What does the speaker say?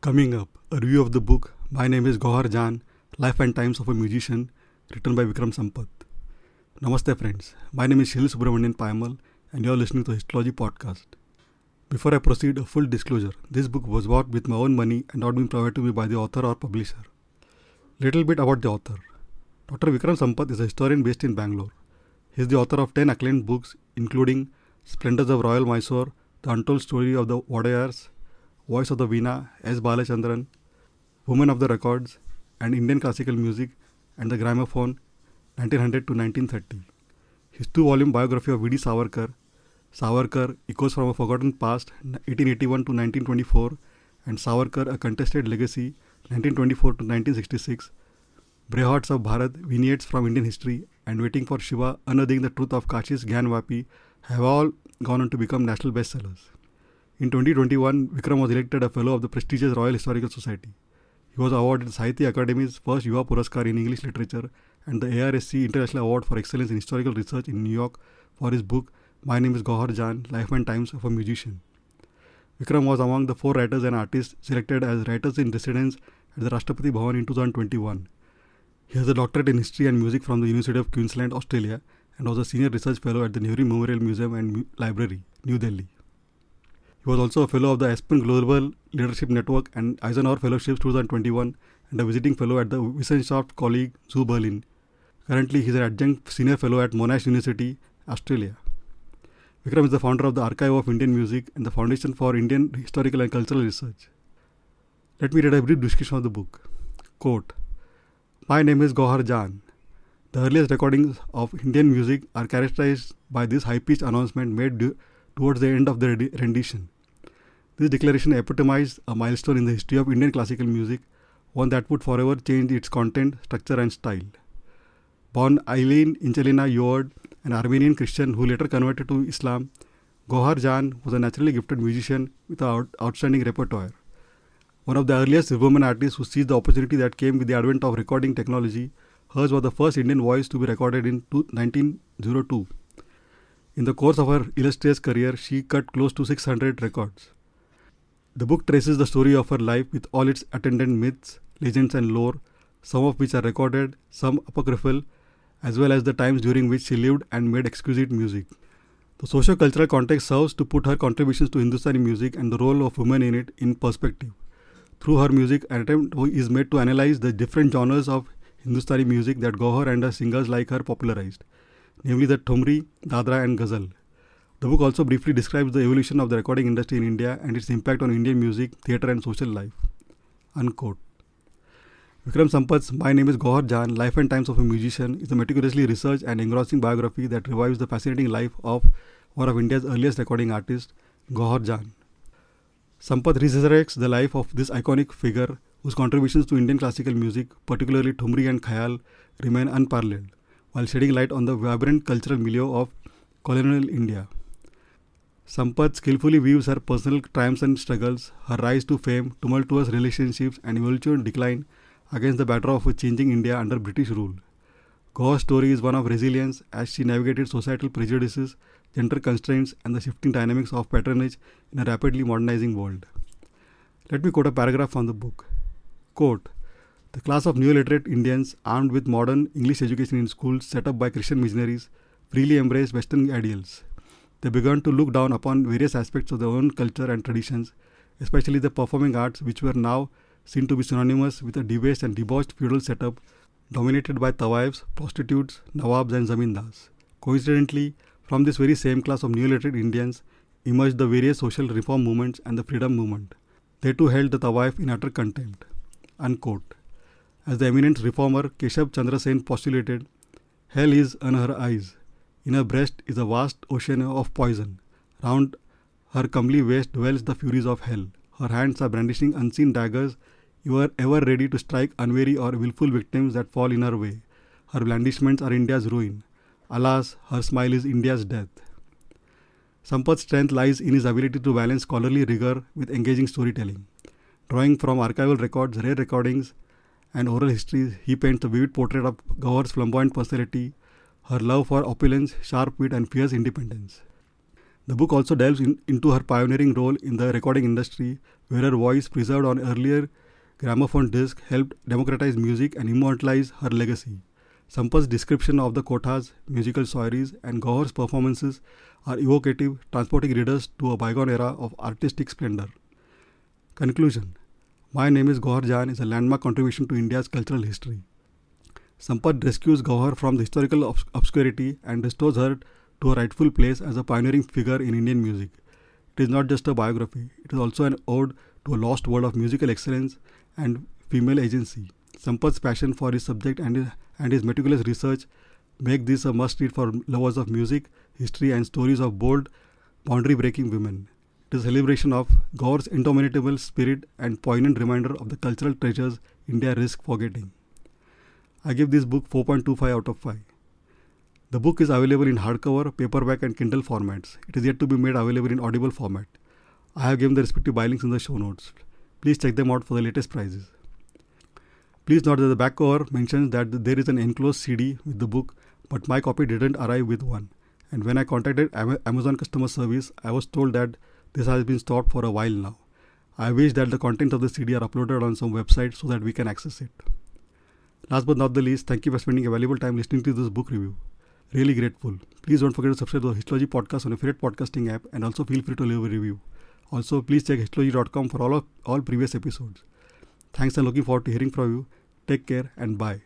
Coming up, a review of the book My Name is Gauhar Jaan, Life and Times of a Musician, written by Vikram Sampath. Namaste friends, my name is Shil Subramanian Paimal and you are listening to Histology Podcast. Before I proceed, a full disclosure. This book was bought with my own money and not been provided to me by the author or publisher. Little bit about the author. Dr. Vikram Sampath is a historian based in Bangalore. He is the author of 10 acclaimed books including Splendors of Royal Mysore, The Untold Story of the Wadayars, Voice of the Veena, S. Balachandran, Women of the Records, and Indian Classical Music and the Gramophone, 1900 to 1930. His two-volume biography of V.D. Savarkar, Savarkar, Echoes from a Forgotten Past, 1881 to 1924, and Savarkar, A Contested Legacy, 1924 to 1966, Brehats of Bharat, Vignettes from Indian History, and Waiting for Shiva, Unearthing the Truth of Kashi's Gyanvapi have all gone on to become national bestsellers. In 2021, Vikram was elected a Fellow of the prestigious Royal Historical Society. He was awarded Sahitya Academy's first Yuva Puraskar in English Literature and the ARSC International Award for Excellence in Historical Research in New York for his book My Name is Gauhar Jaan, Life and Times of a Musician. Vikram was among the 4 writers and artists selected as writers in residence at the Rashtrapati Bhavan in 2021. He has a doctorate in History and Music from the University of Queensland, Australia, and was a Senior Research Fellow at the Nehru Memorial Museum and Library, New Delhi. He was also a Fellow of the Aspen Global Leadership Network and Eisenhower Fellowships 2021 and a Visiting Fellow at the Wissenschaft Kolleg zu Berlin. Currently, he is an Adjunct Senior Fellow at Monash University, Australia. Vikram is the founder of the Archive of Indian Music and the Foundation for Indian Historical and Cultural Research. Let me read a brief description of the book. Quote, My name is Gauhar Jaan. The earliest recordings of Indian music are characterized by this high-pitched announcement made towards the end of the rendition. This declaration epitomized a milestone in the history of Indian classical music, one that would forever change its content, structure and style. Born Eileen Inchelina Yord, an Armenian Christian who later converted to Islam, Gauhar Jaan was a naturally gifted musician with an outstanding repertoire. One of the earliest women artists who seized the opportunity that came with the advent of recording technology, hers was the first Indian voice to be recorded in 1902. In the course of her illustrious career, she cut close to 600 records. The book traces the story of her life with all its attendant myths, legends and lore, some of which are recorded, some apocryphal, as well as the times during which she lived and made exquisite music. The socio-cultural context serves to put her contributions to Hindustani music and the role of women in it in perspective. Through her music, an attempt is made to analyze the different genres of Hindustani music that Gauhar and her singers like her popularized, namely the Thumri, Dadra and Ghazal. The book also briefly describes the evolution of the recording industry in India and its impact on Indian music, theatre and social life. Unquote. Vikram Sampath's My Name is Gauhar Jaan, Life and Times of a Musician is a meticulously researched and engrossing biography that revives the fascinating life of one of India's earliest recording artists, Gauhar Jaan. Sampath resurrects the life of this iconic figure whose contributions to Indian classical music, particularly Thumri and Khayal, remain unparalleled, while shedding light on the vibrant cultural milieu of colonial India. Sampath skillfully weaves her personal triumphs and struggles, her rise to fame, tumultuous relationships and eventual decline against the backdrop of a changing India under British rule. Gauhar's story is one of resilience as she navigated societal prejudices, gender constraints and the shifting dynamics of patronage in a rapidly modernizing world. Let me quote a paragraph from the book. Quote, The class of neo-literate Indians armed with modern English education in schools set up by Christian missionaries freely embraced Western ideals. They began to look down upon various aspects of their own culture and traditions, especially the performing arts, which were now seen to be synonymous with a debased and debauched feudal setup dominated by tawaifs, prostitutes, nawabs and zamindars. Coincidentally, from this very same class of neo-literate Indians emerged the various social reform movements and the freedom movement. They too held the tawaif in utter contempt. Unquote. As the eminent reformer Keshav Chandra Sen postulated, hell is in her eyes. In her breast is a vast ocean of poison. Round her comely waist dwells the furies of hell. Her hands are brandishing unseen daggers, ever ready to strike unwary or willful victims that fall in her way. Her blandishments are India's ruin. Alas, her smile is India's death. Sampath's strength lies in his ability to balance scholarly rigor with engaging storytelling. Drawing from archival records, rare recordings, and oral histories, he paints a vivid portrait of Gauhar's flamboyant personality, her love for opulence, sharp wit, and fierce independence. The book also delves into her pioneering role in the recording industry, where her voice, preserved on earlier gramophone discs, helped democratize music and immortalize her legacy. Sampath's description of the kothas, musical soirees, and Gauhar's performances are evocative, transporting readers to a bygone era of artistic splendor. Conclusion. My Name is Gauhar Jaan is a landmark contribution to India's cultural history. Sampath rescues Gauhar from the historical obscurity and restores her to her rightful place as a pioneering figure in Indian music. It is not just a biography, it is also an ode to a lost world of musical excellence and female agency. Sampath's passion for his subject and his meticulous research make this a must-read for lovers of music, history, and stories of bold, boundary-breaking women. It is a celebration of Gauhar's indomitable spirit and poignant reminder of the cultural treasures India risks forgetting. I give this book 4.25 out of 5. The book is available in hardcover, paperback, and Kindle formats. It is yet to be made available in audible format. I have given the respective buy links in the show notes. Please check them out for the latest prices. Please note that the back cover mentions that there is an enclosed CD with the book, but my copy didn't arrive with one. And when I contacted Amazon customer service, I was told that this has been stopped for a while now. I wish that the contents of the CD are uploaded on some website so that we can access it. Last but not the least, thank you for spending a valuable time listening to this book review. Really grateful. Please don't forget to subscribe to the Histology podcast on your favorite podcasting app, and also feel free to leave a review. Also, please check histology.com for all previous episodes. Thanks, and looking forward to hearing from you. Take care and bye.